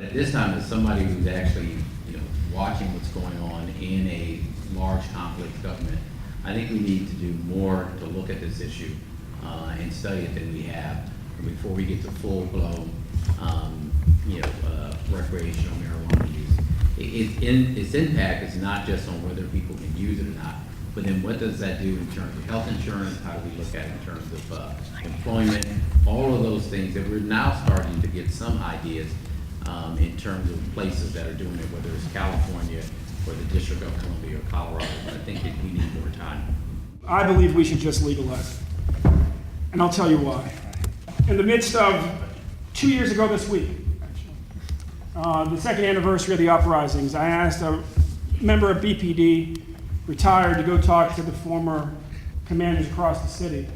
At this time, as somebody who's actually, watching what's going on in a large conflict government, I think we need to do more to look at this issue and study it than we have before we get to full-blown, recreational marijuana use. Its impact is not just on whether people can use it or not, but then what does that do in terms of health insurance? How do we look at it in terms of employment? All of those things that we're now starting to get some ideas in terms of places that are doing it, whether it's California or the District of Columbia or Colorado. But I think we need more time. I believe we should just legalize it. And I'll tell you why. In the midst of 2 years ago this week, the second anniversary of the uprisings, I asked a member of BPD, retired, to go talk to the former commanders across the city,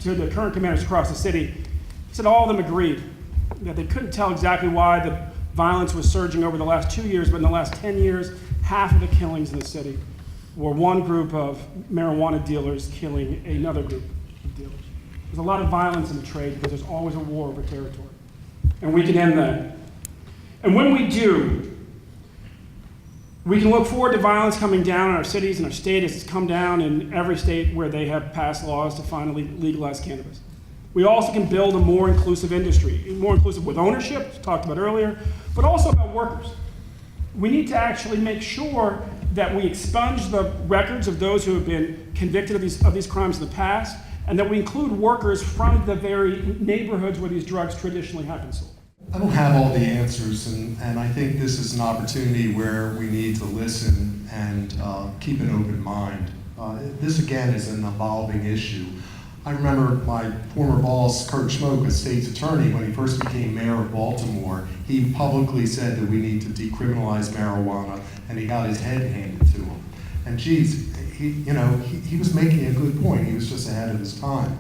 to the current commanders across the city. He said all of them agreed that they couldn't tell exactly why the violence was surging over the last 2 years, but in the last 10 years, half of the killings in the city were one group of marijuana dealers killing another group of dealers. There's a lot of violence in the trade because there's always a war over territory. And we can end that. And when we do, we can look forward to violence coming down in our cities and our state, as it's come down in every state where they have passed laws to finally legalize cannabis. We also can build a more inclusive industry, more inclusive with ownership, as talked about earlier, but also about workers. We need to actually make sure that we expunge the records of those who have been convicted of these crimes in the past, and that we include workers from the very neighborhoods where these drugs traditionally have been sold. I don't have all the answers, and I think this is an opportunity where we need to listen and keep an open mind. This, again, is an evolving issue. I remember my former boss, Kurt Schmoke, a state's attorney, when he first became mayor of Baltimore, he publicly said that we need to decriminalize marijuana, and he got his head handed to him. And geez, he was making a good point. He was just ahead of his time.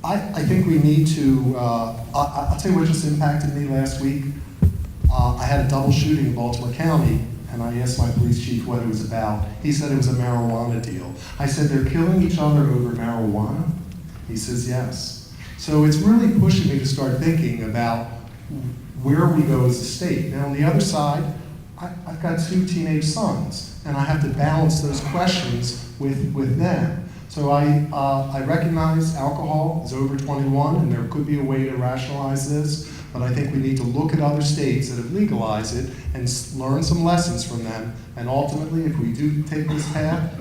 I think we need to, I'll tell you what just impacted me last week. I had a double shooting in Baltimore County, and I asked my police chief what it was about. He said it was a marijuana deal. I said, they're killing each other over marijuana? He says, yes. So it's really pushing me to start thinking about where we go as a state. Now, on the other side, I've got 2 teenage sons, and I have to balance those questions with them. So I recognize alcohol is over 21, and there could be a way to rationalize this, but I think we need to look at other states that have legalized it and learn some lessons from them. And ultimately, if we do take this path,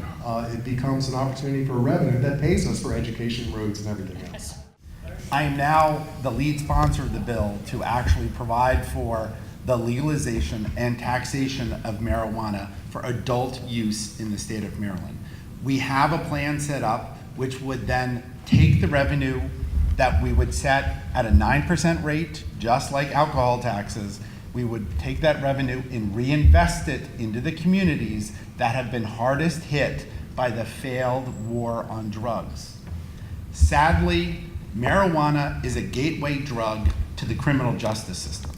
it becomes an opportunity for revenue that pays us for education, roads, and everything else. I am now the lead sponsor of the bill to actually provide for the legalization and taxation of marijuana for adult use in the state of Maryland. We have a plan set up which would then take the revenue that we would set at a 9% rate, just like alcohol taxes. We would take that revenue and reinvest it into the communities that have been hardest hit by the failed war on drugs. Sadly, marijuana is a gateway drug to the criminal justice system.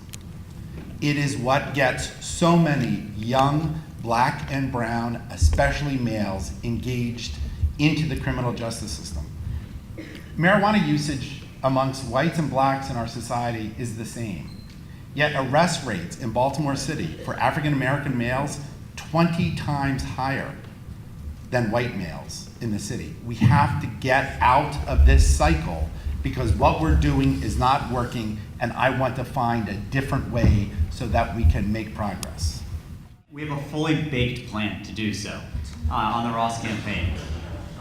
It is what gets so many young Black and brown, especially males, engaged into the criminal justice system. Marijuana usage amongst whites and blacks in our society is the same. Yet arrest rates in Baltimore City for African American males 20 times higher than white males in the city. We have to get out of this cycle because what we're doing is not working, and I want to find a different way so that we can make progress. We have a fully baked plan to do so on the Ross campaign.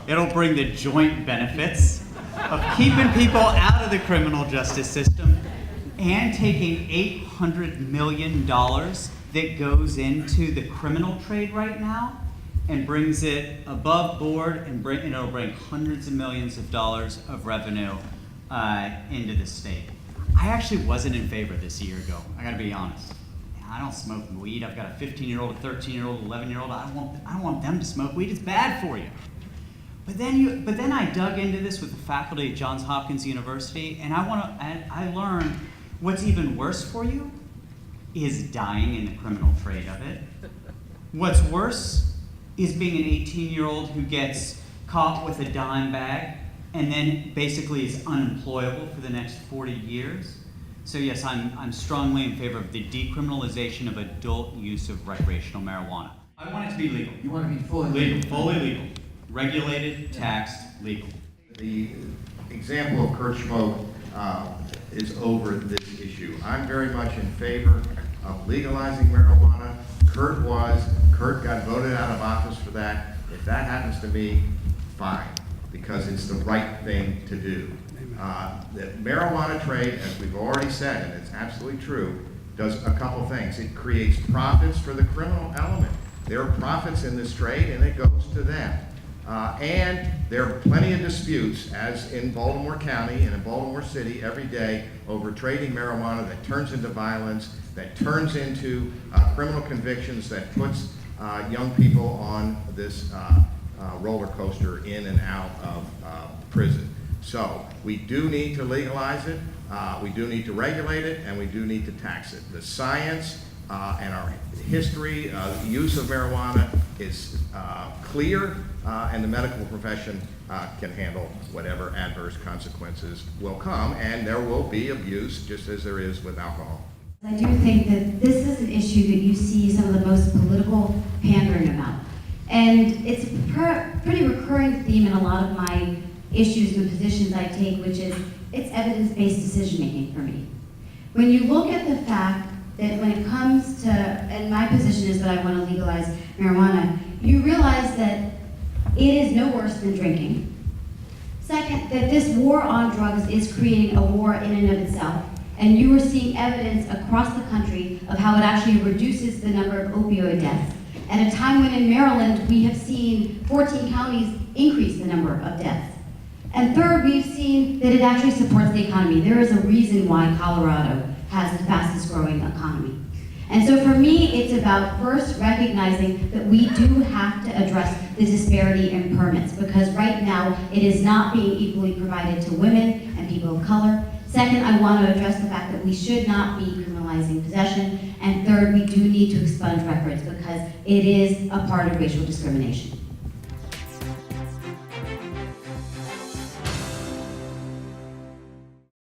It'll bring the joint benefits of keeping people out of the criminal justice system and taking $800 million that goes into the criminal trade right now and brings it above board, and it'll bring hundreds of millions of dollars of revenue into the state. I actually wasn't in favor this a year ago, I gotta be honest. I don't smoke weed. I've got a 15-year-old, a 13-year-old, 11-year-old. I don't want them to smoke weed. It's bad for you. But then I dug into this with the faculty at Johns Hopkins University, and I learned what's even worse for you is dying in the criminal trade of it. What's worse is being an 18-year-old who gets caught with a dime bag and then basically is unemployable for the next 40 years. So yes, I'm strongly in favor of the decriminalization of adult use of recreational marijuana. I want it to be legal. You want to be fully Legal, fully legal. Regulated, taxed, legal. The example of Kurt Schmoke is over this issue. I'm very much in favor of legalizing marijuana. Kurt got voted out of office for that. If that happens to me, fine, because it's the right thing to do. The marijuana trade, as we've already said, and it's absolutely true, does a couple things. It creates profits for the criminal element. There are profits in this trade, and it goes to them. And there are plenty of disputes, as in Baltimore County and in Baltimore City every day, over trading marijuana that turns into violence, that turns into criminal convictions, that puts young people on this roller coaster in and out of prison. So we do need to legalize it, we do need to regulate it, and we do need to tax it. The science and our history of use of marijuana is clear, and the medical profession can handle whatever adverse consequences will come, and there will be abuse just as there is with alcohol. I do think that this is an issue that you see some of the most political pandering about. And it's a pretty recurring theme in a lot of my issues and positions I take, which is it's evidence-based decision-making for me. When you look at the fact that when it comes to, and my position is that I want to legalize marijuana, you realize that it is no worse than drinking. Second, that this war on drugs is creating a war in and of itself. And you are seeing evidence across the country of how it actually reduces the number of opioid deaths. At a time when in Maryland, we have seen 14 counties increase the number of deaths. And third, we've seen that it actually supports the economy. There is a reason why Colorado has the fastest growing economy. And so for me, it's about first recognizing that we do have to address the disparity in permits, because right now it is not being equally provided to women and people of color. Second, I want to address the fact that we should not be criminalizing possession. And third, we do need to expunge records because it is a part of racial discrimination.